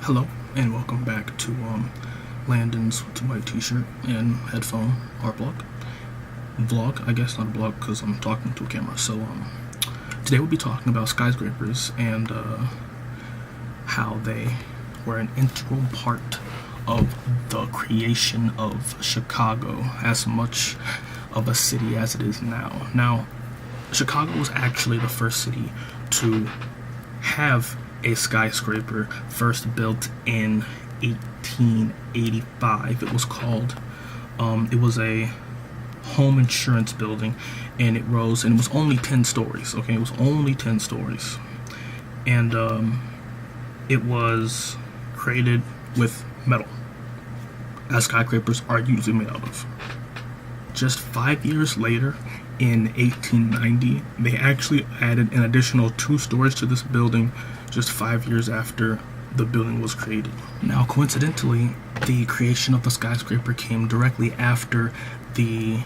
Hello and welcome back to Landon's white t-shirt and headphone art vlog. I guess not a blog because I'm talking to a camera. So today we'll be talking about skyscrapers and how they were an integral part of the creation of Chicago as much of a city as it is now. Now, Chicago was actually the first city to have a skyscraper, first built in 1885. It was called, it was a home insurance building, and it rose, and it was only 10 stories, okay? It was only 10 stories. And it was created with metal, as skyscrapers are usually made out of. Just 5 years later, in 1890, they actually added an additional 2 stories to this building just 5 years after the building was created. Now, coincidentally, the creation of the skyscraper came directly after the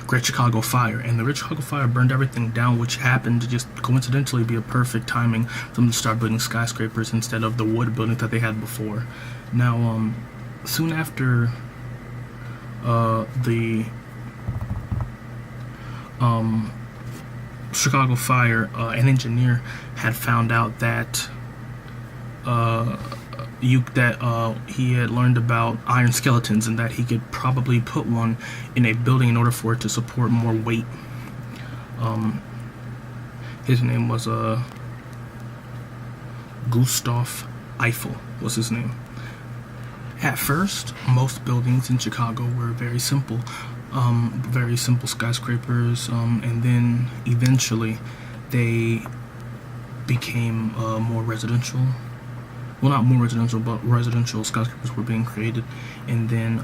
Great Chicago Fire, and the Great Chicago Fire burned everything down, which happened to just coincidentally be a perfect timing for them to start building skyscrapers instead of the wood buildings that they had before. Now, soon after the Chicago Fire, an engineer had found out that he had learned about iron skeletons and that he could probably put one in a building in order for it to support more weight. His name was Gustav Eiffel was his name. At first, most buildings in Chicago were very simple skyscrapers, and then eventually they became more residential. Well, not more residential, but residential skyscrapers were being created, and then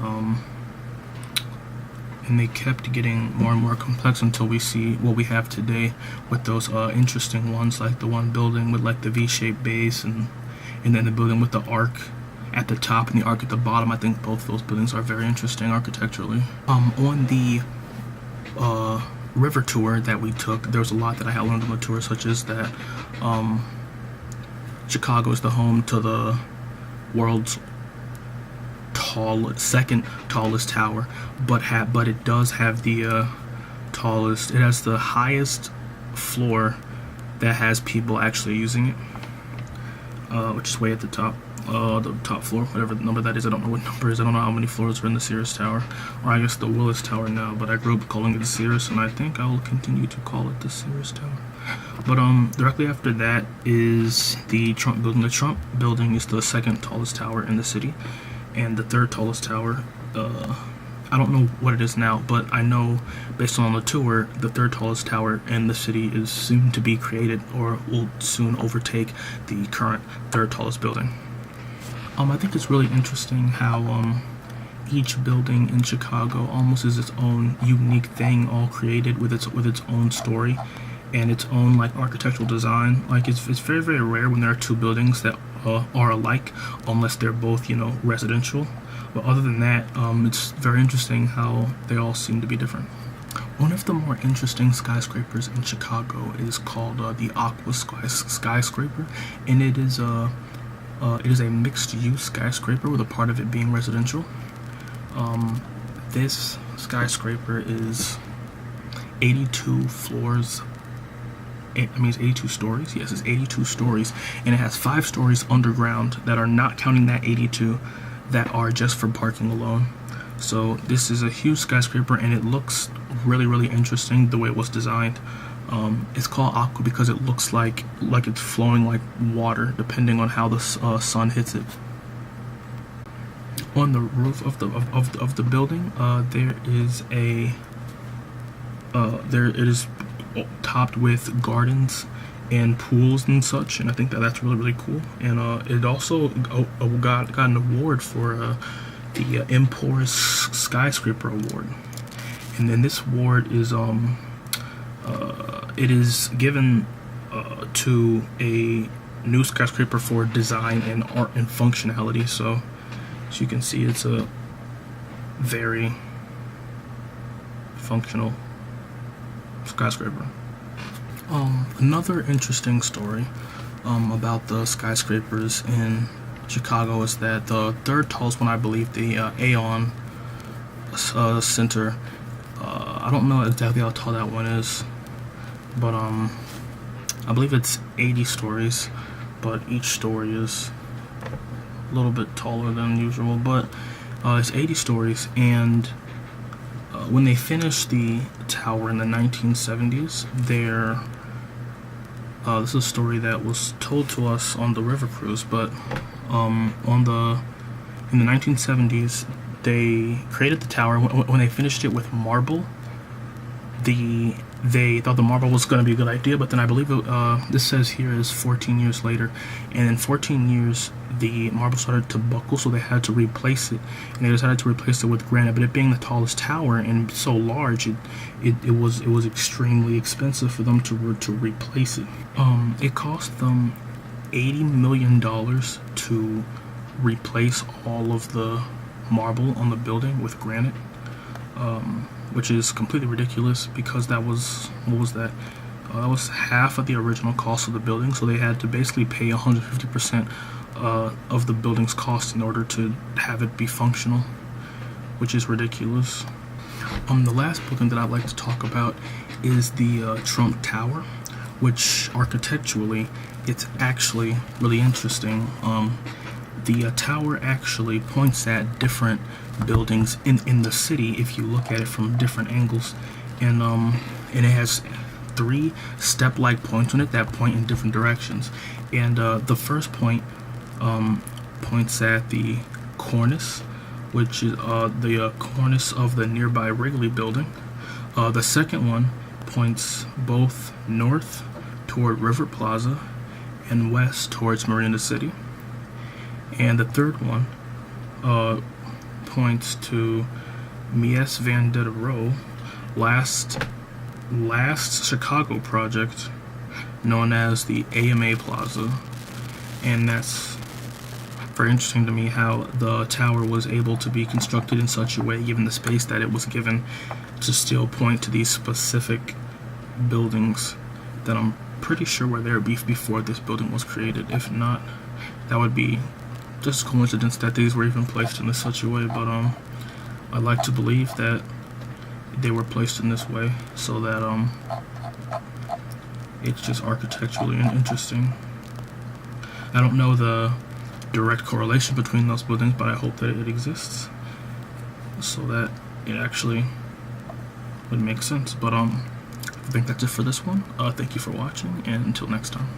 and they kept getting more and more complex until we see what we have today with those interesting ones, like the one building with like the V-shaped base, and then the building with the arc at the top and the arc at the bottom. I think both of those buildings are very interesting architecturally. On the river tour that we took, there was a lot that I had learned on the tour, such as that Chicago is the home to the world's second tallest tower, but it does have the tallest. It has the highest floor that has people actually using it, which is way at the top. The top floor, whatever the number that is. I don't know what number it is. I don't know how many floors are in the Sears Tower, or I guess the Willis Tower now, but I grew up calling it the Sears, and I think I will continue to call it the Sears Tower. But directly after that is the Trump building. The Trump building is the second tallest tower in the city, and the third tallest tower, I don't know what it is now, but I know based on the tour, the third tallest tower in the city is soon to be created, or will soon overtake the current third tallest building. I think it's really interesting how each building in Chicago almost is its own unique thing, all created with its own story and its own like architectural design. Like it's very, very rare when there are two buildings that are alike, unless they're both, you know, residential. But other than that, it's very interesting how they all seem to be different. One of the more interesting skyscrapers in Chicago is called the Aqua skyscraper, and it is a mixed-use skyscraper with a part of it being residential. This skyscraper is 82 floors. It's 82 stories. Yes, it's 82 stories, and it has 5 stories underground that are not counting that 82 that are just for parking alone. So this is a huge skyscraper, and it looks really, really interesting the way it was designed. It's called Aqua because it looks like it's flowing like water, depending on how the sun hits it. On the roof of the building, it is topped with gardens and pools and such, and I think that's really, really cool. And it also got an award for the Emporis Skyscraper Award, and then this award is it is given to a new skyscraper for design and art and functionality. So as you can see, it's a very functional skyscraper. Another interesting story about the skyscrapers in Chicago is that the third tallest one, I believe, the Aon Center. I don't know exactly how tall that one is, but I believe it's 80 stories, but each story is a little bit taller than usual. But it's 80 stories, and when they finished the tower in the 1970s, this is a story that was told to us on the river cruise, but in the 1970s, they created the tower. When they finished it with marble, they thought the marble was going to be a good idea, but then I believe this says here is 14 years later, and in 14 years the marble started to buckle, so they had to replace it, and they decided to replace it with granite. But it being the tallest tower and so large, it was extremely expensive for them to replace it. It cost them $80 million to replace all of the marble on the building with granite, which is completely ridiculous because that was, what was that? That was half of the original cost of the building, so they had to basically pay 150% of the building's cost in order to have it be functional, which is ridiculous. The last building that I'd like to talk about is the Trump Tower, which architecturally it's actually really interesting. The tower actually points at different buildings in the city if you look at it from different angles, and it has 3 step-like points on it that point in different directions. And the first point points at the cornice, which is the cornice of the nearby Wrigley building. The second one points both north toward River Plaza and west towards Marina City. And the third one points to Mies van der Rohe, last Chicago project known as the AMA Plaza. And that's very interesting to me how the tower was able to be constructed in such a way, given the space that it was given, to still point to these specific buildings that I'm pretty sure were there before this building was created. If not, that would be just a coincidence that these were even placed in such a way. But I like to believe that they were placed in this way so that it's just architecturally interesting. I don't know the direct correlation between those buildings, but I hope that it exists so that it actually would make sense. But I think that's it for this one. Thank you for watching, and until next time.